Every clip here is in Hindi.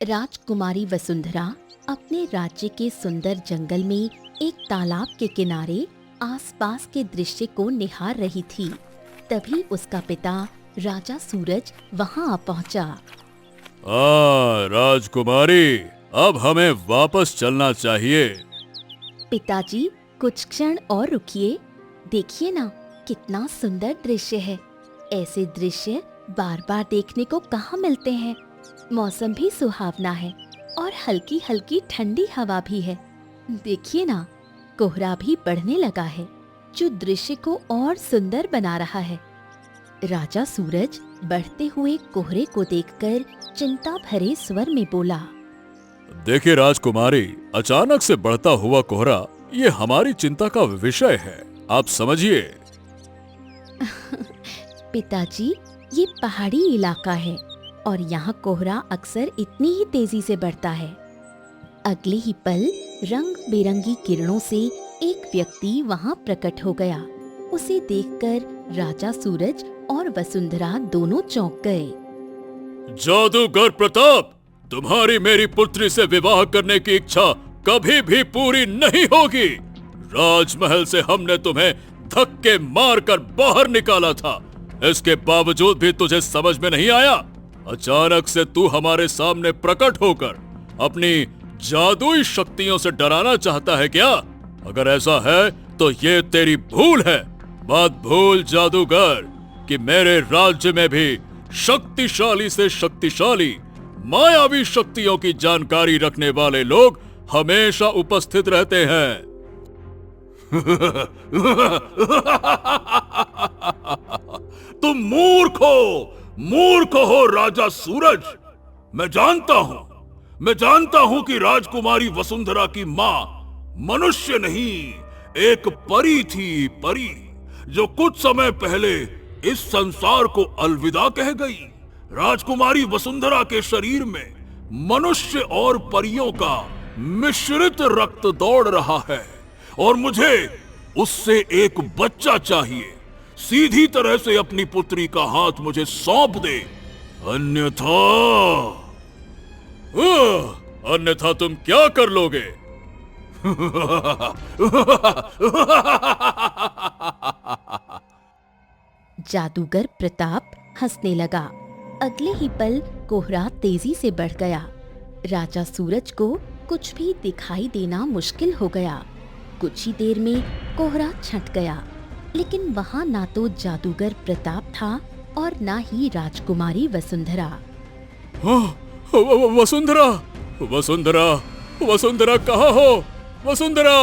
राजकुमारी वसुंधरा अपने राज्य के सुंदर जंगल में एक तालाब के किनारे आसपास के दृश्य को निहार रही थी। तभी उसका पिता राजा सूरज वहां आ पहुंचा। राजकुमारी, अब हमें वापस चलना चाहिए। पिताजी, कुछ क्षण और रुकिए। देखिए ना, कितना सुंदर दृश्य है। ऐसे दृश्य बार बार देखने को कहाँ मिलते हैं। मौसम भी सुहावना है और हल्की हल्की ठंडी हवा भी है। देखिए ना, कोहरा भी बढ़ने लगा है, जो दृश्य को और सुंदर बना रहा है। राजा सूरज बढ़ते हुए कोहरे को देखकर चिंता भरे स्वर में बोला। देखिए राजकुमारी, अचानक से बढ़ता हुआ कोहरा ये हमारी चिंता का विषय है। आप समझिए। पिताजी, ये पहाड़ी इलाका है और यहाँ कोहरा अक्सर इतनी ही तेजी से बढ़ता है। अगले ही पल रंग बिरंगी किरणों से एक व्यक्ति वहाँ प्रकट हो गया। उसे देखकर राजा सूरज और वसुंधरा दोनों चौंक गए। जादूगर प्रताप, तुम्हारी मेरी पुत्री से विवाह करने की इच्छा कभी भी पूरी नहीं होगी। राजमहल से हमने तुम्हें धक्के मारकर बाहर निकाला था, इसके बावजूद भी तुझे समझ में नहीं आया। अचानक से तू हमारे सामने प्रकट होकर अपनी जादुई शक्तियों से डराना चाहता है क्या? अगर ऐसा है तो ये तेरी भूल है। मत भूल जादूगर कि मेरे राज्य में भी शक्तिशाली से शक्तिशाली मायावी शक्तियों की जानकारी रखने वाले लोग हमेशा उपस्थित रहते हैं। तुम मूर्ख हो राजा सूरज। मैं जानता हूं कि राजकुमारी वसुंधरा की मां मनुष्य नहीं, एक परी थी, परी जो कुछ समय पहले इस संसार को अलविदा कह गई। राजकुमारी वसुंधरा के शरीर में मनुष्य और परियों का मिश्रित रक्त दौड़ रहा है और मुझे उससे एक बच्चा चाहिए। सीधी तरह से अपनी पुत्री का हाथ मुझे सौंप दे, अन्यथा तुम क्या कर लोगे? जादूगर प्रताप हंसने लगा। अगले ही पल कोहरा तेजी से बढ़ गया। राजा सूरज को कुछ भी दिखाई देना मुश्किल हो गया। कुछ ही देर में कोहरा छंट गया, लेकिन वहां ना तो जादूगर प्रताप था और ना ही राजकुमारी वसुंधरा। वसुंधरा, वसुंधरा, वसुंधरा कहाँ हो? वसुंधरा,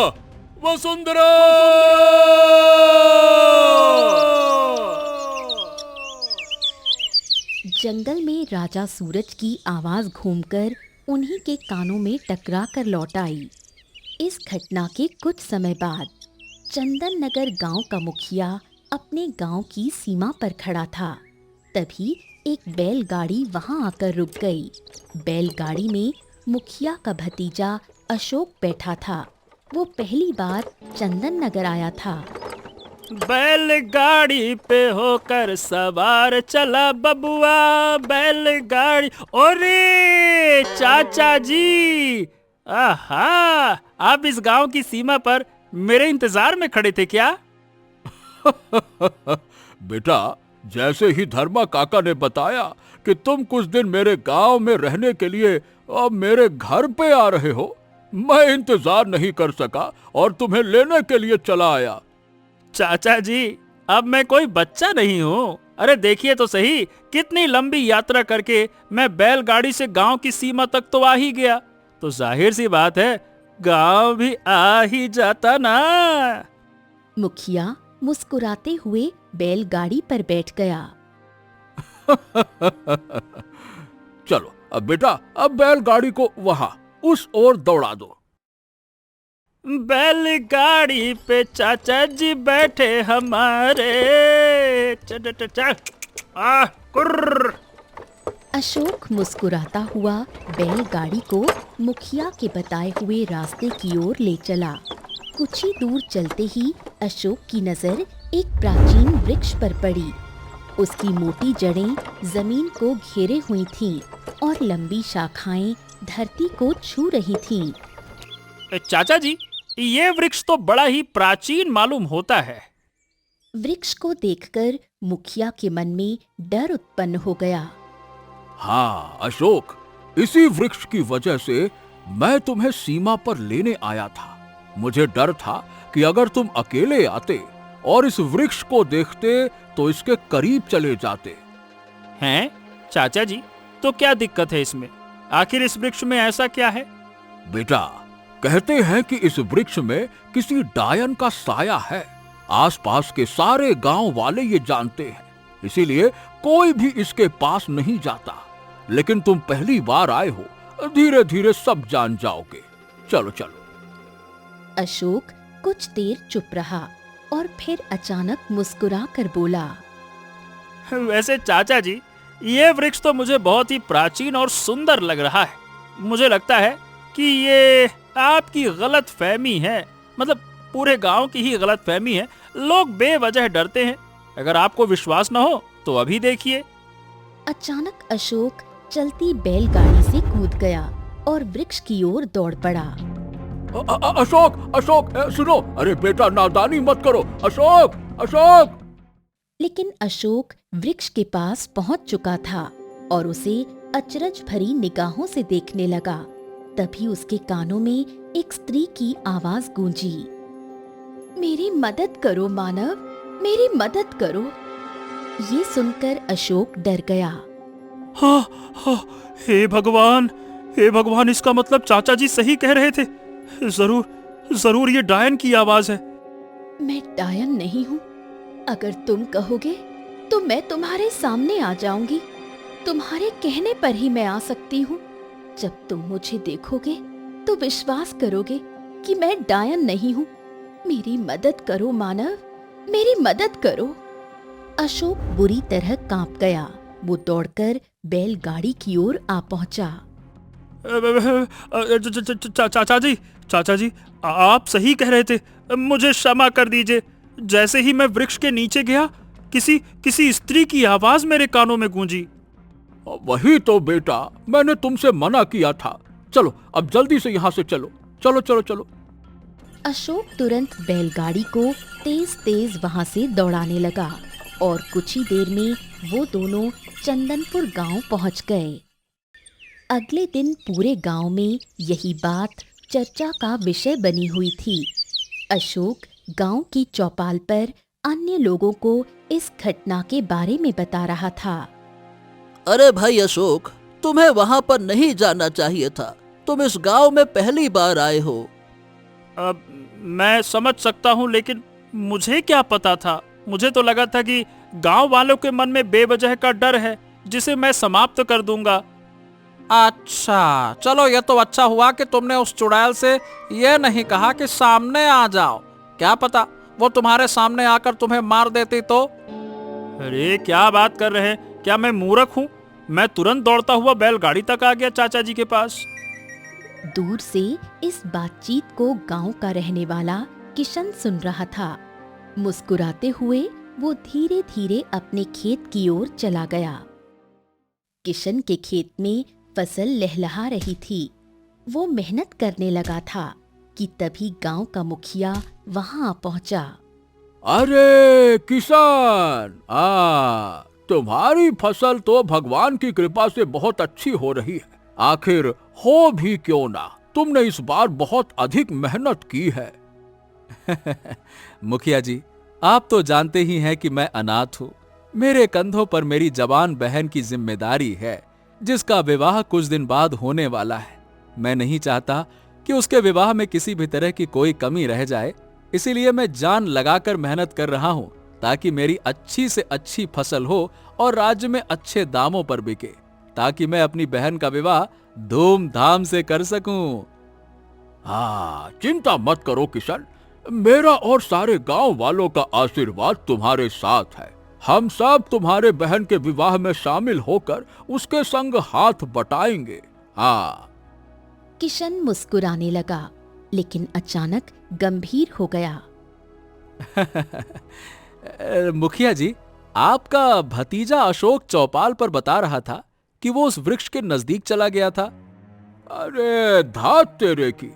वसुंधरा! जंगल में राजा सूरज की आवाज घूमकर उन्हीं के कानों में टकरा कर लौट आई। इस घटना के कुछ समय बाद चंदन नगर गांव का मुखिया अपने गांव की सीमा पर खड़ा था। तभी एक बैलगाड़ी वहां आकर रुक गई। बैलगाड़ी में मुखिया का भतीजा अशोक बैठा था। वो पहली बार चंदन नगर आया था। बैलगाड़ी पे होकर सवार चला बबुआ, बैलगाड़ी। अरे चाचा जी, आहा, आप इस गांव की सीमा पर मेरे इंतजार में खड़े थे क्या? बेटा, जैसे ही धर्मा काका ने बताया कि तुम कुछ दिन मेरे गांव में रहने के लिए अब मेरे घर पे आ रहे हो, मैं इंतजार नहीं कर सका और तुम्हें लेने के लिए चला आया। चाचा जी, अब मैं कोई बच्चा नहीं हूँ। अरे देखिए तो सही, कितनी लंबी यात्रा करके मैं बैलगाड़ी से गांव की सीमा तक तो आ ही गया, तो जाहिर सी बात है गांव भी आ ही जाता ना। मुखिया मुस्कुराते हुए बैलगाड़ी पर बैठ गया। चलो अब बेटा, अब बैलगाड़ी को वहां उस ओर दौड़ा दो। बैलगाड़ी पे चाचा जी बैठे हमारे। अशोक मुस्कुराता हुआ बैलगाड़ी को मुखिया के बताए हुए रास्ते की ओर ले चला। कुछ ही दूर चलते ही अशोक की नजर एक प्राचीन वृक्ष पर पड़ी। उसकी मोटी जड़ें जमीन को घेरे हुई थीं और लंबी शाखाएं धरती को छू रही थीं। चाचा जी, ये वृक्ष तो बड़ा ही प्राचीन मालूम होता है। वृक्ष को देखकर मुखिया के मन में डर उत्पन्न हो गया। हाँ अशोक, इसी वृक्ष की वजह से मैं तुम्हें सीमा पर लेने आया था। मुझे डर था कि अगर तुम अकेले आते और इस वृक्ष को देखते तो इसके करीब चले जाते। हैं? चाचा जी, तो क्या दिक्कत है इसमें? आखिर इस वृक्ष में ऐसा क्या है? बेटा, कहते हैं कि इस वृक्ष में किसी डायन का साया है। आसपास के सारे गांव वाले ये जानते हैं, इसीलिए कोई भी इसके पास नहीं जाता। लेकिन तुम पहली बार आए हो, धीरे धीरे सब जान जाओगे। चलो चलो। अशोक कुछ देर चुप रहा और फिर अचानक मुस्कुरा कर बोला, वैसे चाचा जी, ये वृक्ष तो मुझे बहुत ही प्राचीन और सुंदर लग रहा है। मुझे लगता है कि ये आपकी गलत फहमी है, मतलब पूरे गांव की ही गलत फहमी है। लोग बेवजह डरते हैं। अगर आपको विश्वास न हो तो अभी देखिए। अचानक अशोक चलती बैलगाड़ी से कूद गया और वृक्ष की ओर दौड़ पड़ा। अशोक अशोक, सुनो, अरे बेटा नादानी मत करो। अशोक अशोक। लेकिन अशोक वृक्ष के पास पहुंच चुका था और उसे अचरज भरी निगाहों से देखने लगा। तभी उसके कानों में एक स्त्री की आवाज गूंजी, मेरी मदद करो मानव, मेरी मदद करो। ये सुनकर अशोक डर गया। हाँ, हाँ, हे भगवान, इसका मतलब चाचा जी सही कह रहे थे। जरूर ये डायन की आवाज है। मैं डायन नहीं हूँ। अगर तुम कहोगे तो मैं तुम्हारे सामने आ जाऊंगी। तुम्हारे कहने पर ही मैं आ सकती हूँ। जब तुम मुझे देखोगे तो विश्वास करोगे कि मैं डायन नहीं हूँ। मेरी मदद करो मानव, मेरी मदद करो। अशोक बुरी तरह कांप गया। वो दौड़कर बैलगाड़ी की ओर आ पहुंचा। चाचा जी, आप सही कह रहे थे। मुझे क्षमा कर दीजिए। जैसे ही मैं वृक्ष के नीचे गया, किसी स्त्री की आवाज मेरे कानों में गूंजी। वही तो बेटा, मैंने तुमसे मना किया था। चलो अब जल्दी से यहाँ से चलो। चलो चलो चलो। अशोक तुरंत बैलगाड़ी को तेज तेज वहां से दौड़ाने लगा और कुछ ही देर में वो दोनों चंदनपुर गांव पहुंच गए। अगले दिन पूरे गांव में यही बात चर्चा का विषय बनी हुई थी। अशोक गांव की चौपाल पर अन्य लोगों को इस घटना के बारे में बता रहा था। अरे भाई अशोक, तुम्हें वहां पर नहीं जाना चाहिए था। तुम इस गांव में पहली बार आए हो। अब मैं समझ सकता हूँ, लेकिन मुझे क्या पता था। मुझे तो लगा था कि गांव वालों के मन में बेवजह का डर है, जिसे मैं समाप्त कर दूंगा। अच्छा, चलो ये तो अच्छा हुआ कि तुमने उस चुड़ैल से ये नहीं कहा कि सामने आ जाओ। क्या पता वो तुम्हारे सामने आकर तुम्हें मार देती तो। अरे क्या बात कर रहे हैं? क्या मैं मूर्ख हूँ? मैं तुरंत दौड़ता हुआ बैलगाड़ी तक आ गया चाचा जी के पास। दूर से इस बातचीत को गांव का रहने वाला किशन सुन रहा था। मुस्कुराते हुए वो धीरे धीरे अपने खेत की ओर चला गया। किशन के खेत में फसल लहलहा रही थी। वो मेहनत करने लगा था कि तभी गांव का मुखिया वहां आ पहुंचा। अरे किसान, तुम्हारी फसल तो भगवान की कृपा से बहुत अच्छी हो रही है। आखिर हो भी क्यों ना, तुमने इस बार बहुत अधिक मेहनत की है। मुखिया जी, आप तो जानते ही हैं कि मैं अनाथ हूँ। मेरे कंधों पर मेरी जवान बहन की जिम्मेदारी है, जिसका विवाह कुछ दिन बाद होने वाला है। मैं नहीं चाहता कि उसके विवाह में किसी भी तरह की कोई कमी रह जाए, इसीलिए मैं जान लगाकर मेहनत कर रहा हूँ ताकि मेरी अच्छी से अच्छी फसल हो और राज्य में अच्छे दामों पर बिके, ताकि मैं अपनी बहन का विवाह धूमधाम से कर सकूं। चिंता मत करो किशन, मेरा और सारे गांव वालों का आशीर्वाद तुम्हारे साथ है। हम सब तुम्हारे बहन के विवाह में शामिल होकर उसके संग हाथ बटाएंगे। किशन मुस्कुराने लगा, लेकिन अचानक गंभीर हो गया। मुखिया जी, आपका भतीजा अशोक चौपाल पर बता रहा था कि वो उस वृक्ष के नजदीक चला गया था। अरे धात तेरे की,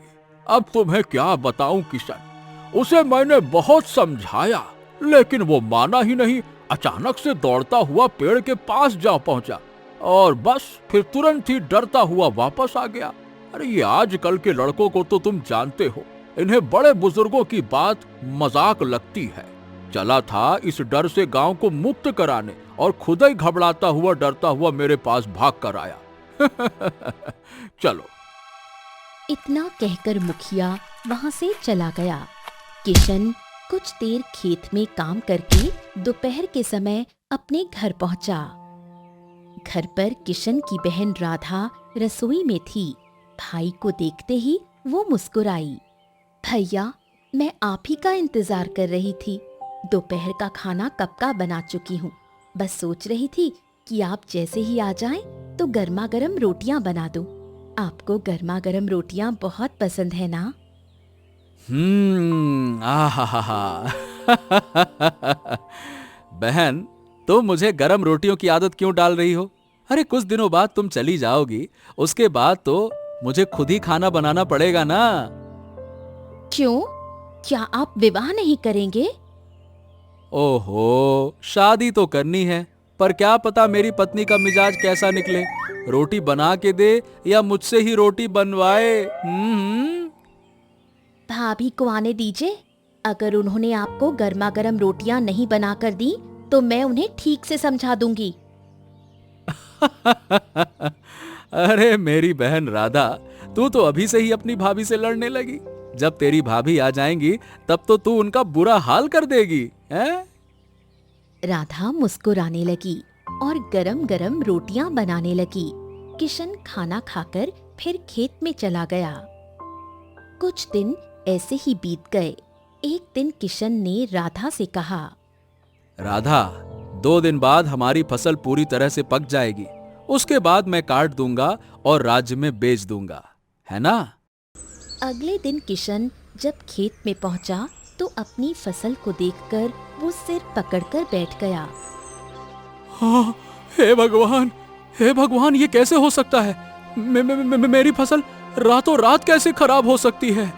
अब तुम्हें क्या बताऊं किशन। उसे मैंने बहुत समझाया लेकिन वो माना ही नहीं। अचानक से दौड़ता हुआ पेड़ के पास जा पहुंचा और बस फिर तुरंत ही डरता हुआ वापस आ गया। अरे ये आजकल के लड़कों को तो तुम जानते हो, इन्हें बड़े बुजुर्गों की बात मजाक लगती है। चला था इस डर से गांव को मुक्त कराने और खुद ही घबराता हुआ डरता हुआ मेरे पास भाग कर आया। चलो। इतना कहकर मुखिया वहां से चला गया। किशन कुछ देर खेत में काम करके दोपहर के समय अपने घर पहुंचा। घर पर किशन की बहन राधा रसोई में थी। भाई को देखते ही वो मुस्कुराई। भैया, मैं आप ही का इंतजार कर रही थी। दोपहर का खाना कब का बना चुकी हूँ। बस सोच रही थी कि आप जैसे ही आ जाएं तो गर्मा गर्म रोटियां बना दूं। आपको गर्मा गर्म रोटियां बहुत पसंद है ना? आहा। बहन, तुम मुझे गरम रोटियों की आदत क्यों डाल रही हो? अरे कुछ दिनों बाद तुम चली जाओगी, उसके बाद तो मुझे खुद ही खाना बनाना पड़ेगा ना। क्यों? क्या आप विवाह नहीं करेंगे? ओहो, शादी तो करनी है, पर क्या पता मेरी पत्नी का मिजाज कैसा निकले। रोटी बना के दे या मुझसे ही रोटी बनवाए। भाभी को आने दीजिए। अगर उन्होंने आपको गर्मा गर्म रोटियां नहीं बनाकर दी तो मैं उन्हें ठीक से समझा दूंगी। अरे मेरी बहन राधा, तू तो अभी से ही अपनी भाभी से लड़ने लगी। जब तेरी भाभी आ जाएंगी तब तो तू उनका बुरा हाल कर देगी, हैं? राधा मुस्कुराने लगी और गरम गरम रोटियां बनाने लगी। किशन खाना खाकर फिर खेत में चला गया। कुछ दिन ऐसे ही बीत गए। एक दिन किशन ने राधा से कहा, राधा, 2 दिन बाद हमारी फसल पूरी तरह से पक जाएगी। उसके बाद मैं काट दूंगा और राज्य में बेच दूंगा, है ना? अगले दिन किशन जब खेत में पहुंचा तो अपनी फसल को देखकर वो सिर पकड़कर बैठ गया। हाँ, हे भगवान, ये कैसे हो सकता है? मेरी फसल रातों रात कैसे खराब हो सकती है?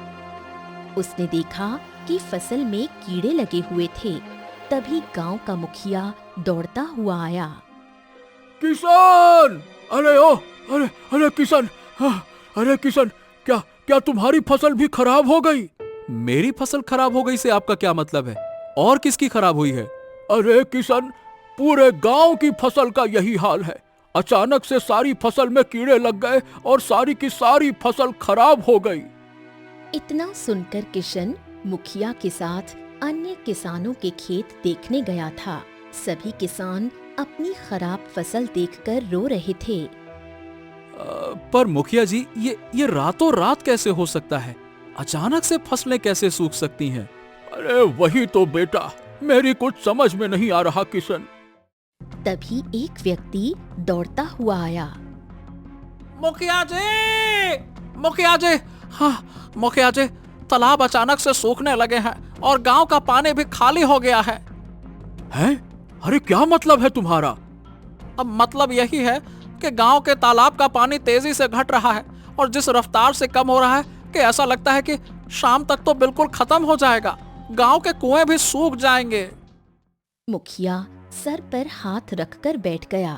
उसने देखा कि फसल में कीड़े लगे हुए थे। तभी गांव का मुखिया दौड़ता हुआ आया। किशन! अरे किशन! अरे किशन, क्या तुम्हारी फसल भी खराब हो गई? मेरी फसल खराब हो गई से आपका क्या मतलब है? और किसकी खराब हुई है? अरे किशन, पूरे गांव की फसल का यही हाल है। अचानक से सारी फसल में कीड़े लग गए और सारी की सारी फसल खराब हो गई। इतना सुनकर किशन मुखिया के साथ अन्य किसानों के खेत देखने गया था। सभी किसान अपनी खराब फसल देखकर रो रहे थे। पर मुखिया जी, ये रातों रात कैसे हो सकता है? अचानक से फसलें कैसे सूख सकती हैं? अरे वही तो बेटा, मेरी कुछ समझ में नहीं आ रहा किशन। तभी एक व्यक्ति दौड़ता हुआ आया। मुखिया जी, हाँ मुखिया जी, तालाब अचानक से सूखने लगे हैं और गांव का पानी भी खाली हो गया है। हैं? अरे क्या मतलब है तुम्हारा? अब मतलब यही है कि गांव के तालाब का पानी तेजी से घट रहा है और जिस रफ्तार से कम हो रहा है कि ऐसा लगता है कि शाम तक तो बिल्कुल खत्म हो जाएगा। गांव के कुएं भी सूख जाएंगे। मुखिया सर पर हाथ रखकर बैठ गया।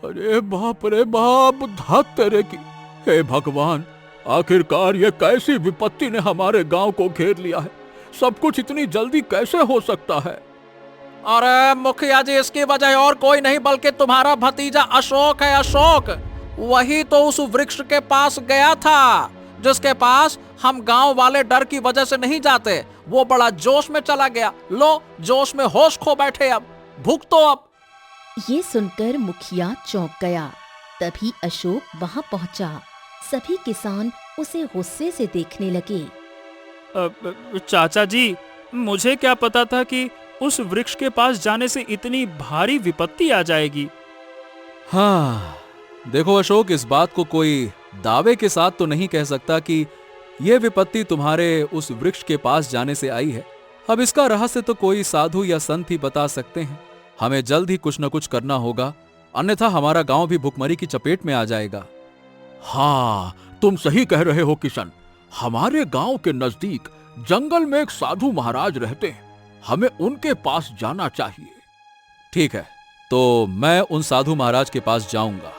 अरे बाप रे बाप, धात तेरे की। हे भगवान, आखिरकार ये कैसी विपत्ति ने हमारे गांव को घेर लिया है? सब कुछ इतनी जल्दी कैसे हो सकता है? अरे मुखिया जी, इसकी वजह और कोई नहीं बल्कि तुम्हारा भतीजा अशोक है। अशोक वही तो उस वृक्ष के पास गया था जिसके पास हम गांव वाले डर की वजह से नहीं जाते। वो बड़ा जोश में चला गया। लो, जोश में होश खो बैठे। अब भुगतो। अब ये सुनकर मुखिया चौंक गया। तभी अशोक वहां पहुंचा। सभी किसान उसे गुस्से से देखने लगे। चाचा जी, मुझे क्या पता था कि उस वृक्ष के पास जाने से इतनी भारी विपत्ति आ जाएगी। हाँ, देखो अशोक, इस बात को कोई दावे के साथ तो नहीं कह सकता कि यह विपत्ति तुम्हारे उस वृक्ष के पास जाने से आई है। अब इसका रहस्य तो कोई साधु या संत ही बता सकते हैं। हमें जल्द ही कुछ न कुछ करना होगा, अन्यथा हमारा गांव भी भुखमरी की चपेट में आ जाएगा। हाँ, तुम सही कह रहे हो किशन। हमारे गांव के नजदीक जंगल में एक साधु महाराज रहते हैं, हमें उनके पास जाना चाहिए। ठीक है, तो मैं उन साधु महाराज के पास जाऊंगा।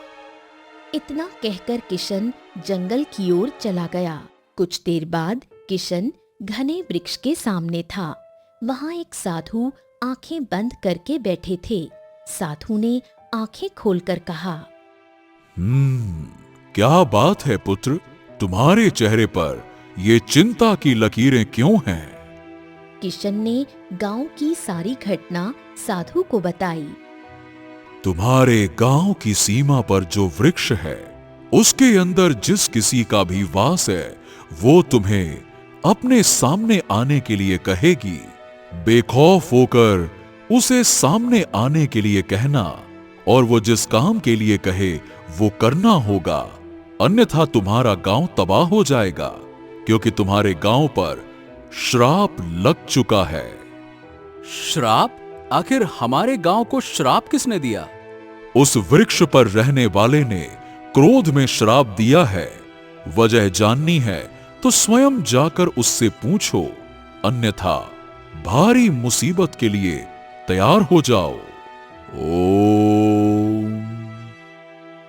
इतना कहकर किशन जंगल की ओर चला गया। कुछ देर बाद किशन घने वृक्ष के सामने था। वहां एक साधु आंखें बंद करके बैठे थे। साधु ने आंखें खोलकर कहा, क्या बात है पुत्र, तुम्हारे चेहरे पर ये चिंता की लकीरें क्यों हैं? किशन ने गांव की सारी घटना साधु को बताई। तुम्हारे गांव की सीमा पर जो वृक्ष है, उसके अंदर जिस किसी का भी वास है, वो तुम्हें अपने सामने आने के लिए कहेगी। बेखौफ होकर उसे सामने आने के लिए कहना, और वो जिस काम के लिए कहे वो करना होगा, अन्यथा तुम्हारा गांव तबाह हो जाएगा, क्योंकि तुम्हारे गांव पर श्राप लग चुका है। श्राप? आखिर हमारे गांव को श्राप किसने दिया? उस वृक्ष पर रहने वाले ने क्रोध में श्राप दिया है। वजह जाननी है तो स्वयं जाकर उससे पूछो, अन्यथा भारी मुसीबत के लिए तैयार हो जाओ। ओम।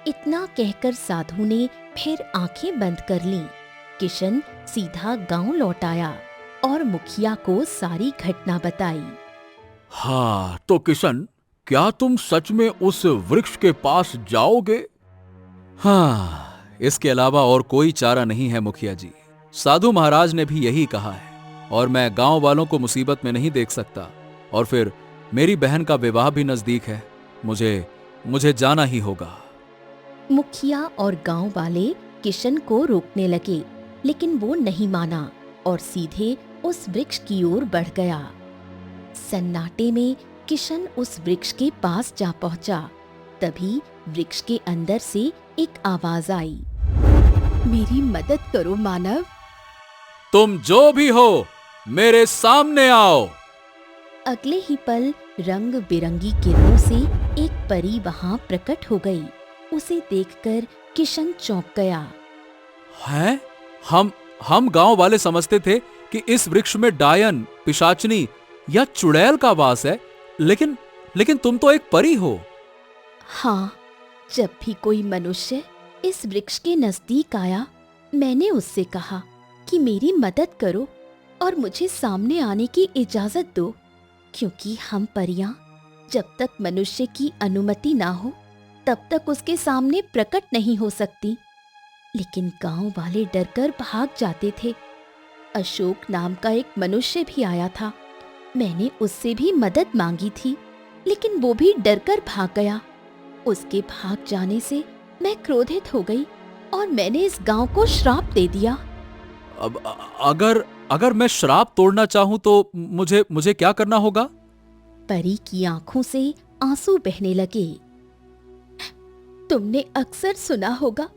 इतना कहकर साधु ने फिर आंखें बंद कर लीं। किशन सीधा गांव लौट आया और मुखिया को सारी घटना बताई। हाँ, तो किशन, क्या तुम सच में उस वृक्ष के पास जाओगे? हाँ, इसके अलावा और कोई चारा नहीं है मुखिया जी। साधु महाराज ने भी यही कहा है, और मैं गांव वालों को मुसीबत में नहीं देख सकता। और फिर मेरी बहन का विवाह भी नजदीक है, मुझे जाना ही होगा। मुखिया और गांव वाले किशन को रोकने लगे, लेकिन वो नहीं माना और सीधे उस वृक्ष की ओर बढ़ गया। सन्नाटे में किशन उस वृक्ष के पास जा पहुंचा। तभी वृक्ष के अंदर से एक आवाज आई, मेरी मदद करो मानव। तुम जो भी हो, मेरे सामने आओ। अगले ही पल रंग बिरंगी किरणों से एक परी वहां प्रकट हो गई। उसे देखकर किशन चौंक गया। हैं? हम गांव वाले समझते थे कि इस वृक्ष में डायन, पिशाचनी या चुड़ैल का वास है, लेकिन तुम तो एक परी हो। हाँ, जब भी कोई मनुष्य इस वृक्ष के नजदीक आया, मैंने उससे कहा कि मेरी मदद करो और मुझे सामने आने की इजाजत दो, क्योंकि हम परियां जब तक मनुष्य की अनुमति ना हो तब तक उसके सामने प्रकट नहीं हो सकती। लेकिन गांव वाले डरकर भाग जाते थे। अशोक नाम का एक मनुष्य भी आया था। मैंने उससे भी मदद मांगी थी, लेकिन वो भी डरकर भाग गया। उसके भाग जाने से मैं क्रोधित हो गई और मैंने इस गांव को श्राप दे दिया। अब अगर मैं श्राप तोड़ना चाहूं तो मुझे क्या करना होगा? परी की आंखों से आंसू बहने लगे। तुमने अक्सर सुना होगा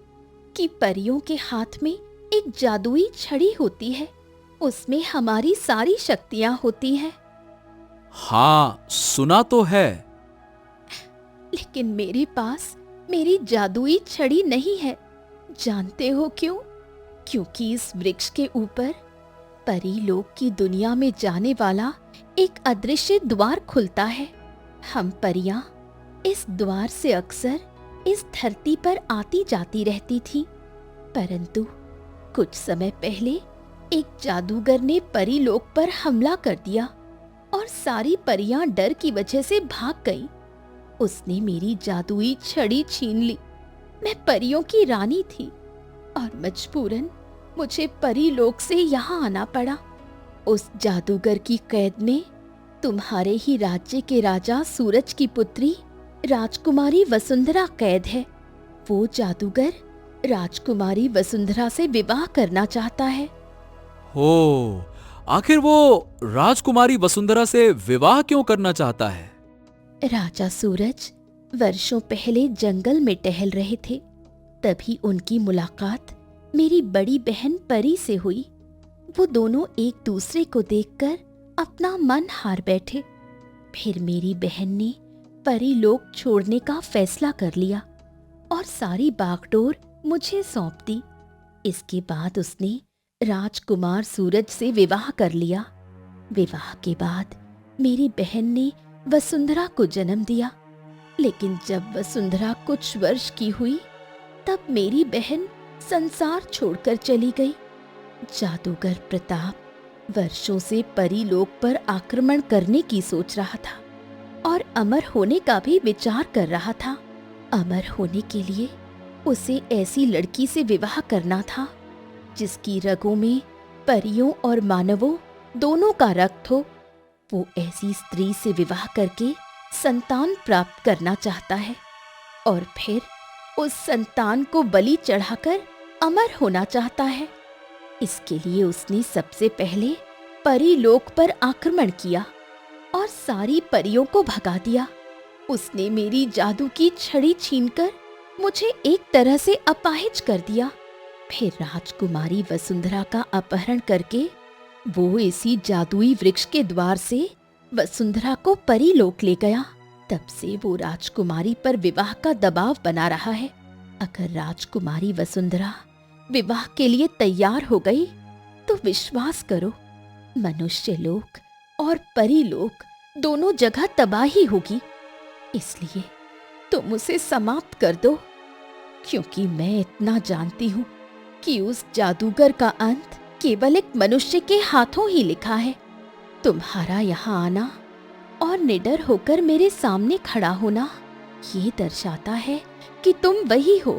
कि परियों के हाथ में एक जादुई छड़ी होती है, उसमें हमारी सारी शक्तियां होती हैं। हाँ, सुना तो है। लेकिन मेरे पास मेरी जादुई छड़ी नहीं है। जानते हो क्यों? क्योंकि इस वृक्ष के ऊपर परी लोक की दुनिया में जाने वाला एक अदृश्य द्वार खुलता है। हम परियां इस द्वार से अक्सर इस धरती पर आती जाती रहती थी, परंतु कुछ समय पहले एक जादूगर ने परी लोक पर हमला कर दिया और सारी परियां डर की वजह से भाग गईं। उसने मेरी जादुई छड़ी छीन ली। मैं परियों की रानी थी और मजबूरन मुझे परी लोक से यहाँ आना पड़ा। उस जादूगर की कैद में तुम्हारे ही राज्य के राजा सूरज की पुत्री राजकुमारी वसुंधरा कैद है। वो जादूगर राजकुमारी वसुंधरा से विवाह करना चाहता है। हो, आखिर वो राजकुमारी वसुंधरा से विवाह क्यों करना चाहता है? राजा सूरज वर्षों पहले जंगल में टहल रहे थे, तभी उनकी मुलाकात मेरी बड़ी बहन परी से हुई। वो दोनों एक दूसरे को देखकर अपना मन हार बैठे। फिर मेरी बहन ने परीलोक छोड़ने का फैसला कर लिया और सारी बागडोर मुझे सौंप दी। इसके बाद उसने राजकुमार सूरज से विवाह कर लिया। विवाह के बाद मेरी बहन ने वसुंधरा को जन्म दिया, लेकिन जब वसुंधरा कुछ वर्ष की हुई तब मेरी बहन संसार छोड़कर चली गई। जादूगर प्रताप वर्षों से परीलोक पर आक्रमण करने की सोच रहा था और अमर होने का भी विचार कर रहा था। अमर होने के लिए उसे ऐसी लड़की से विवाह करना था जिसकी रगों में परियों और मानवों दोनों का रक्त हो। वो ऐसी स्त्री से विवाह करके संतान प्राप्त करना चाहता है और फिर उस संतान को बलि चढ़ाकर अमर होना चाहता है। इसके लिए उसने सबसे पहले परीलोक पर आक्रमण किया और सारी परियों को भगा दिया। उसने मेरी जादू की छड़ी छीनकर मुझे एक तरह से अपाहिज कर दिया। फिर राजकुमारी वसुंधरा का अपहरण करके वो इसी जादुई वृक्ष के द्वार से वसुंधरा को परीलोक ले गया। तब से वो राजकुमारी पर विवाह का दबाव बना रहा है। अगर राजकुमारी वसुंधरा विवाह के लिए तैयार हो गई तो विश्वास करो, मनुष्य लोक और परीलोक दोनों जगह तबाही होगी। इसलिए तुम उसे समाप्त कर दो, क्योंकि मैं इतना जानती हूँ कि उस जादूगर का अंत केवल एक मनुष्य के हाथों ही लिखा है। तुम्हारा यहाँ आना और निडर होकर मेरे सामने खड़ा होना ये दर्शाता है कि तुम वही हो।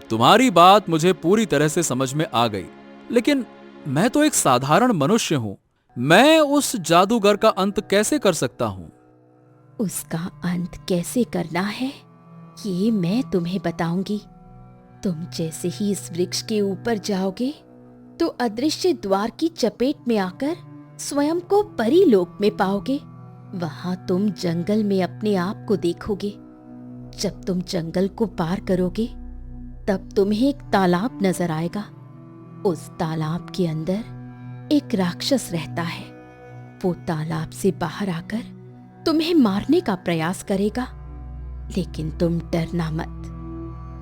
तुम्हारी बात मुझे पूरी तरह से समझ में आ गई, लेकिन मैं तो एक साधारण मनुष्य हूँ। मैं उस जादूगर का अंत कैसे कर सकता हूँ? उसका अंत कैसे करना है ये मैं तुम्हें बताऊंगी। तुम जैसे ही इस वृक्ष के ऊपर जाओगे तो अदृश्य द्वार की चपेट में आकर स्वयं को परीलोक में पाओगे। वहां तुम जंगल में अपने आप को देखोगे। जब तुम जंगल को पार करोगे तब तुम्हें एक तालाब नजर आएगा। उस तालाब के अंदर एक राक्षस रहता है। वो तालाब से बाहर आकर तुम्हें मारने का प्रयास करेगा, लेकिन तुम डरना मत।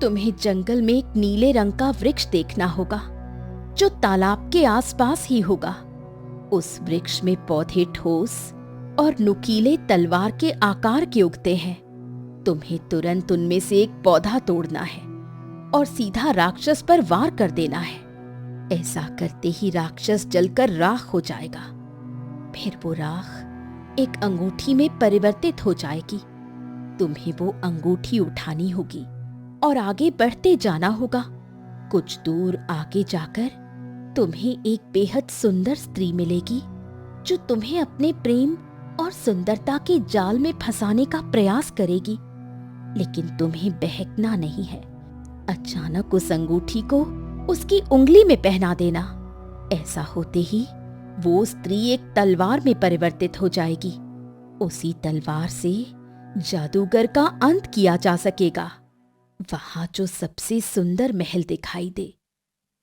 तुम्हें जंगल में एक नीले रंग का वृक्ष देखना होगा जो तालाब के आसपास ही होगा। उस वृक्ष में पौधे ठोस और नुकीले तलवार के आकार के उगते हैं। तुम्हें तुरंत उनमें से एक पौधा तोड़ना है और सीधा राक्षस पर वार कर देना है। ऐसा करते ही राक्षस जलकर राख हो जाएगा। फिर वो राख एक अंगूठी में परिवर्तित हो जाएगी। तुम्हें वो अंगूठी उठानी होगी और आगे बढ़ते जाना होगा। कुछ दूर आगे जाकर तुम्हें एक बेहद सुंदर स्त्री मिलेगी जो तुम्हें अपने प्रेम और सुंदरता के जाल में फंसाने का प्रयास करेगी, लेकिन तुम्हें बहकना नहीं है। अचानक उस अंगूठी को उसकी उंगली में पहना देना। ऐसा होते ही वो स्त्री एक तलवार में परिवर्तित हो जाएगी। उसी तलवार से जादूगर का अंत किया जा सकेगा। वहां जो सबसे सुंदर महल दिखाई दे,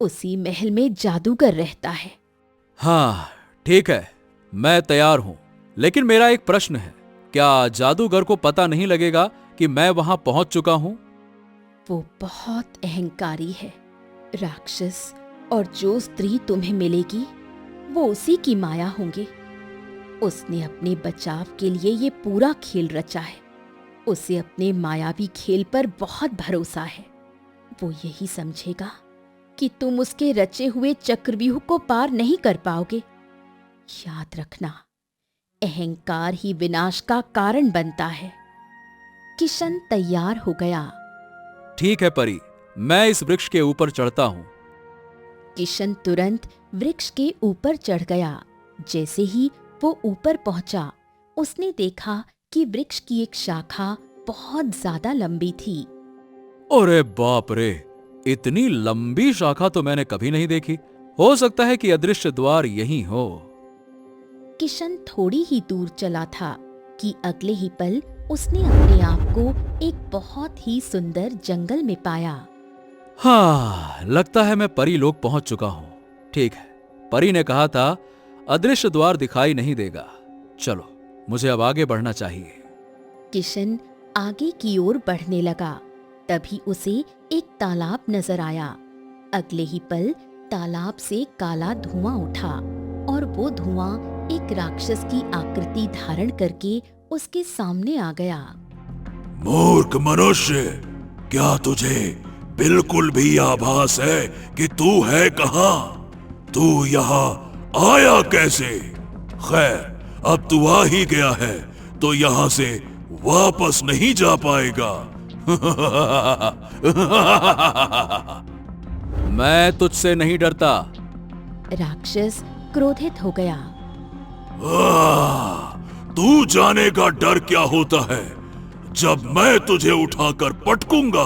उसी महल में जादूगर रहता है। हाँ, ठीक है, मैं तैयार हूं। लेकिन मेरा एक प्रश्न है, क्या जादूगर को पता नहीं लगेगा कि मैं वहां पहुंच चुका हूं? वो बहुत अहंकारी है, राक्षस, और जो स्त्री तुम्हें मिलेगी वो उसी की माया होंगे। उसने अपने बचाव के लिए ये पूरा खेल रचा है। उसे अपने मायावी खेल पर बहुत भरोसा है। वो यही समझेगा कि तुम उसके रचे हुए चक्रव्यूह को पार नहीं कर पाओगे। याद रखना, अहंकार ही विनाश का कारण बनता है। किशन तैयार हो गया। ठीक है परी, मैं इस वृक्ष के ऊपर चढ़ता हूं। किशन तुरंत वृक्ष के ऊपर चढ़ गया। जैसे ही वो ऊपर पहुंचा, उसने देखा कि वृक्ष की एक शाखा बहुत ज्यादा लंबी थी। अरे बाप रे, इतनी लंबी शाखा तो मैंने कभी नहीं देखी। हो सकता है कि अदृश्य द्वार यहीं हो। किशन थोड़ी ही दूर चला था कि अगले ही पल उसने अपने आप को एक बहुत ही सुंदर जंगल में पाया। हाँ, लगता है मैं परीलोक पहुंच चुका हूं। ठीक है, परी ने कहा था अदृश्य द्वार दिखाई नहीं देगा। चलो मुझे अब आगे बढ़ना चाहिए। किशन आगे की ओर बढ़ने लगा। तभी उसे एक तालाब नजर आया। अगले ही पल तालाब से काला धुआं उठा और वो धुआं एक राक्षस की आकृति धारण करके उसके सामने आ गया। मूर्ख मनुष्य, क्या तुझे बिल्कुल भी आभास है कि तू है कहाँ? तू यहाँ आया कैसे? खैर, अब तू आ ही गया है तो यहाँ से वापस नहीं जा पाएगा। मैं तुझसे नहीं डरता। राक्षस क्रोधित हो गया। तू जाने का डर क्या होता है जब मैं तुझे उठाकर पटकूंगा।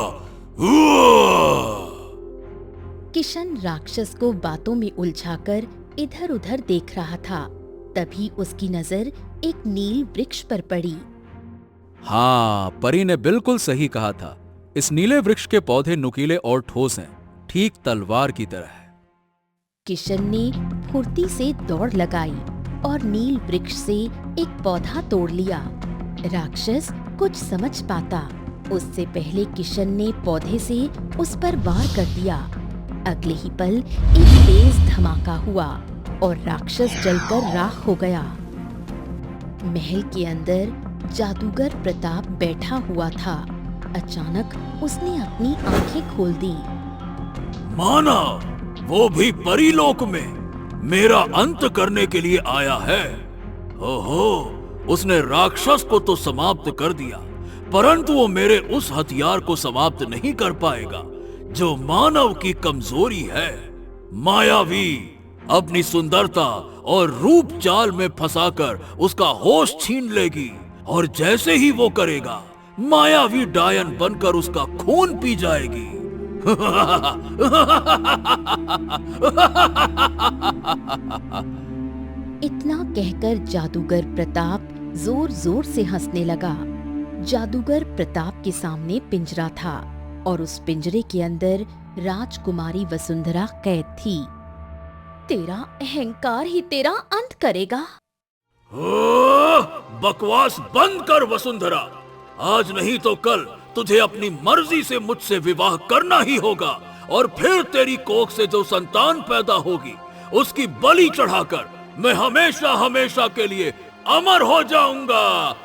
किशन राक्षस को बातों में उलझाकर इधर उधर देख रहा था। तभी उसकी नजर एक नील वृक्ष पर पड़ी। हाँ, परी ने बिल्कुल सही कहा था। इस नीले वृक्ष के पौधे नुकीले और ठोस हैं, ठीक तलवार की तरह। किशन ने फुर्ती से दौड़ लगाई और नील वृक्ष से एक पौधा तोड़ लिया। राक्षस कुछ समझ पाता उससे पहले किशन ने पौधे से उस पर वार कर दिया। अगले ही पल एक तेज धमाका हुआ और राक्षस जलकर राख हो गया। महल के अंदर जादूगर प्रताप बैठा हुआ था। अचानक उसने अपनी आंखें खोल दी। माना वो भी परीलोक में मेरा अंत करने के लिए आया है। ओहो, उसने राक्षस को तो समाप्त कर दिया, परंतु वो मेरे उस हथियार को समाप्त नहीं कर पाएगा जो मानव की कमजोरी है। मायावी अपनी सुंदरता और रूप चाल में फंसाकर उसका होश छीन लेगी और जैसे ही वो करेगा, मायावी डायन बनकर उसका खून पी जाएगी। इतना कहकर जादूगर प्रताप जोर जोर से हंसने लगा। जादूगर प्रताप के सामने पिंजरा था और उस पिंजरे के अंदर राजकुमारी वसुंधरा कैद थी। तेरा अहंकार ही तेरा अंत करेगा। बकवास बंद कर वसुंधरा। आज नहीं तो कल तुझे अपनी मर्जी से मुझसे विवाह करना ही होगा और फिर तेरी कोख से जो संतान पैदा होगी उसकी बलि चढ़ाकर मैं हमेशा हमेशा के लिए अमर हो जाऊंगा।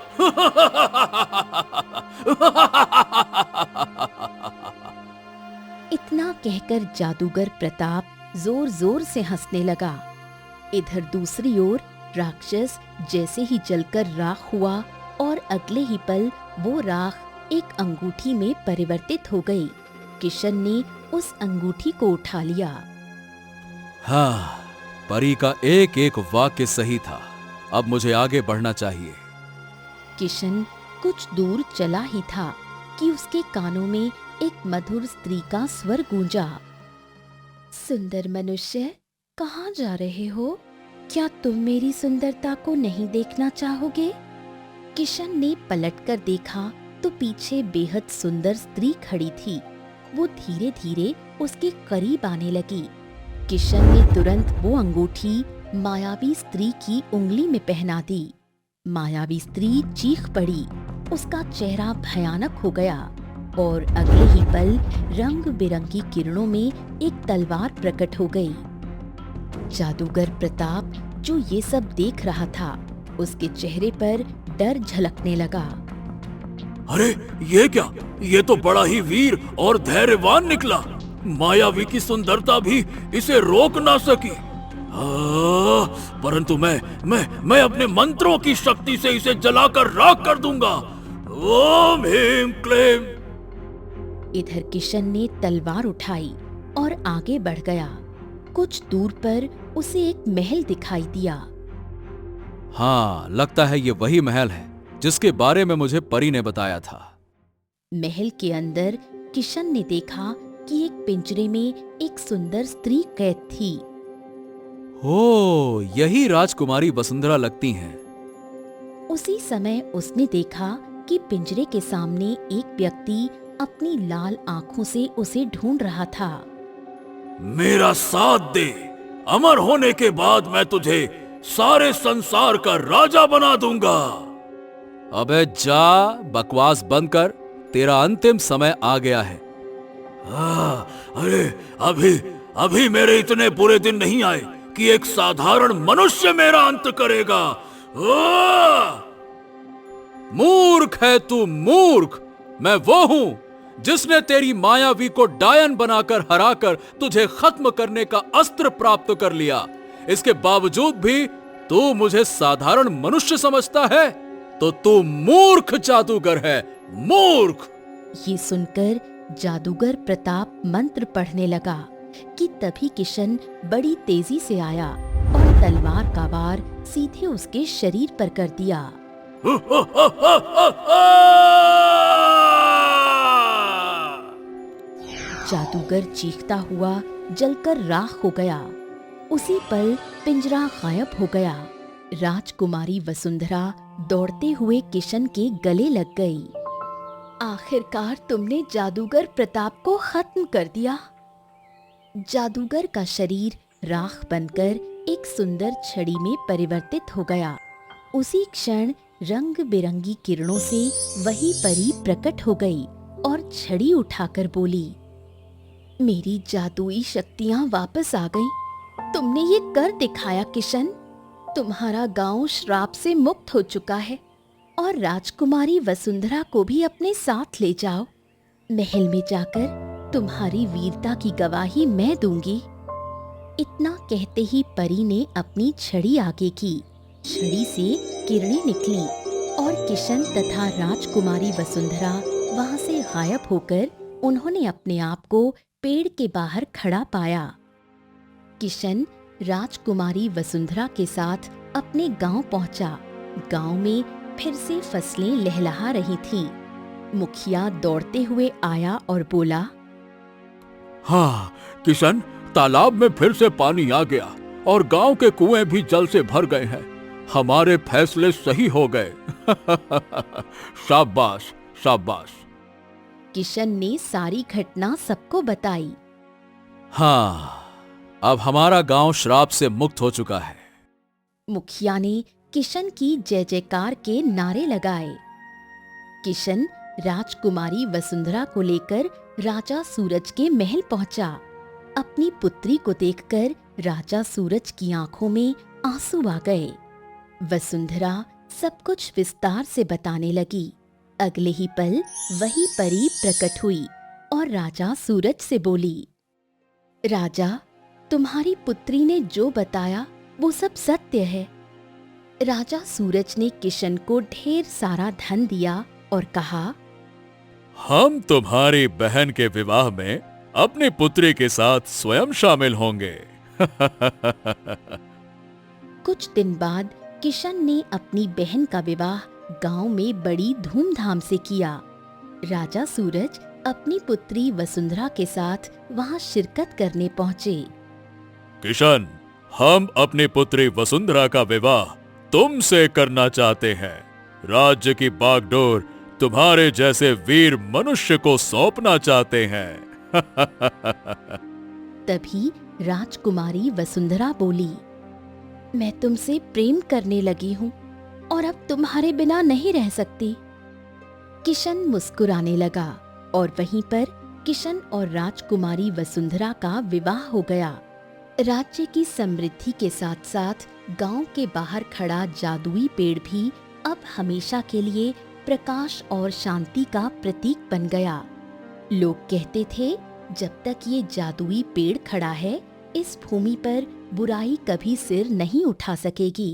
इतना कहकर जादूगर प्रताप जोर जोर से हंसने लगा। इधर दूसरी ओर राक्षस जैसे ही जलकर राख हुआ और अगले ही पल वो राख एक अंगूठी में परिवर्तित हो गई। किशन ने उस अंगूठी को उठा लिया। हाँ, परी का एक एक वाक्य सही था। अब मुझे आगे बढ़ना चाहिए। किशन कुछ दूर चला ही था कि उसके कानों में एक मधुर स्त्री का स्वर गूंजा। सुंदर मनुष्य, कहाँ जा रहे हो? क्या तुम मेरी सुंदरता को नहीं देखना चाहोगे? किशन ने पलटकर देखा तो पीछे बेहद सुंदर स्त्री खड़ी थी। वो धीरे धीरे उसके करीब आने लगी। किशन ने तुरंत वो अंगूठी मायावी स्त्री की उंगली में पहना दी। मायावी स्त्री चीख पड़ी। उसका चेहरा भयानक हो गया और अगले ही पल रंग बिरंगी किरणों में एक तलवार प्रकट हो गई। जादूगर प्रताप जो ये सब देख रहा था, उसके चेहरे पर डर झलकने लगा। अरे ये क्या? ये तो बड़ा ही वीर और धैर्यवान निकला। मायावी की सुंदरता भी इसे रोक ना सकी। परंतु मैं अपने मंत्रों की शक्ति से इसे जलाकर राख कर दूंगा। ओम ह्रीं क्लीं। इधर किशन ने तलवार उठाई और आगे बढ़ गया। कुछ दूर पर उसे एक महल दिखाई दिया। हाँ, लगता है ये वही महल है जिसके बारे में मुझे परी ने बताया था। महल के अंदर किशन ने देखा कि एक पिंजरे में एक सुंदर स्त्री कैद थी। हो, यही राजकुमारी वसुंधरा लगती हैं। उसी समय उसने देखा कि पिंजरे के सामने एक व्यक्ति अपनी लाल आंखों से उसे ढूंढ रहा था। मेरा साथ दे। अमर होने के बाद मैं तुझे सारे संसार का राजा बना दूंगा। अबे जा, बकवास बंद कर, तेरा अंतिम समय आ गया है। अरे अभी अभी मेरे इतने बुरे दिन नहीं आए कि एक साधारण मनुष्य मेरा अंत करेगा। मूर्ख है तू, मूर्ख। मैं वो हूं जिसने तेरी मायावी को डायन बनाकर हराकर तुझे खत्म करने का अस्त्र प्राप्त कर लिया। इसके बावजूद भी तू मुझे साधारण मनुष्य समझता है, तो तू मूर्ख जादूगर है, मूर्ख। ये सुनकर जादूगर प्रताप मंत्र पढ़ने लगा कि तभी किशन बड़ी तेजी से आया और तलवार का वार सीधे उसके शरीर पर कर दिया। जादूगर चीखता हुआ जलकर राख हो गया। उसी पल पिंजरा गायब हो गया। राजकुमारी वसुंधरा दौड़ते हुए किशन के गले लग गई। आखिरकार तुमने जादूगर प्रताप को खत्म कर दिया। जादूगर का शरीर राख बनकर एक सुंदर छड़ी में परिवर्तित हो गया। उसी क्षण रंग बिरंगी किरणों से वही परी प्रकट हो गई और छड़ी उठाकर बोली, मेरी जादुई शक्तियां वापस आ गईं। तुमने ये कर दिखाया किशन। तुम्हारा गांव श्राप से मुक्त हो चुका है और राजकुमारी वसुंधरा को भी अपने साथ ले जाओ। महल में जाकर तुम्हारी वीरता की गवाही मैं दूंगी। इतना कहते ही परी ने अपनी छड़ी आगे की। छड़ी से किरणें निकली और किशन तथा राजकुमारी वसुंधरा वहां से गायब होकर उन्होंने अपने आप को पेड़ के बाहर खड़ा पाया। किशन राजकुमारी वसुंधरा के साथ अपने गांव पहुंचा। गांव में फिर से फसलें लहलहा रही थीं। मुखिया दौड़ते हुए आया और बोला, हाँ किशन, तालाब में फिर से पानी आ गया और गांव के कुएं भी जल से भर गए हैं। हमारे फैसले सही हो गए। शाबाश शाबाश। किशन ने सारी घटना सबको बताई। हाँ, अब हमारा गांव श्राप से मुक्त हो चुका है। मुखिया ने किशन की जय जयकार के नारे लगाए। किशन राजकुमारी वसुंधरा को लेकर राजा सूरज के महल पहुंचा। अपनी पुत्री को देखकर राजा सूरज की आंखों में आंसू आ गए। वसुंधरा सब कुछ विस्तार से बताने लगी। अगले ही पल वही परी प्रकट हुई और राजा सूरज से बोली, राजा, तुम्हारी पुत्री ने जो बताया वो सब सत्य है। राजा सूरज ने किशन को ढेर सारा धन दिया और कहा, हम तुम्हारी बहन के विवाह में अपनी पुत्री के साथ स्वयं शामिल होंगे। कुछ दिन बाद किशन ने अपनी बहन का विवाह गांव में बड़ी धूमधाम से किया। राजा सूरज अपनी पुत्री वसुंधरा के साथ वहां शिरकत करने पहुंचे। किशन, हम अपनी पुत्री वसुंधरा का विवाह तुमसे करना चाहते हैं। राज्य की बागडोर तुम्हारे जैसे वीर मनुष्य को सौंपना चाहते हैं। तभी राजकुमारी वसुंधरा बोली, मैं तुमसे प्रेम करने लगी हूँ और अब तुम्हारे बिना नहीं रह सकती। किशन मुस्कुराने लगा और वहीं पर किशन और राजकुमारी वसुंधरा का विवाह हो गया। राज्य की समृद्धि के साथ साथ गांव के बाहर खड़ा जादुई पेड़ भी अब हमेशा के लिए प्रकाश और शांति का प्रतीक बन गया। लोग कहते थे, जब तक ये जादुई पेड़ खड़ा है, इस भूमि पर बुराई कभी सिर नहीं उठा सकेगी।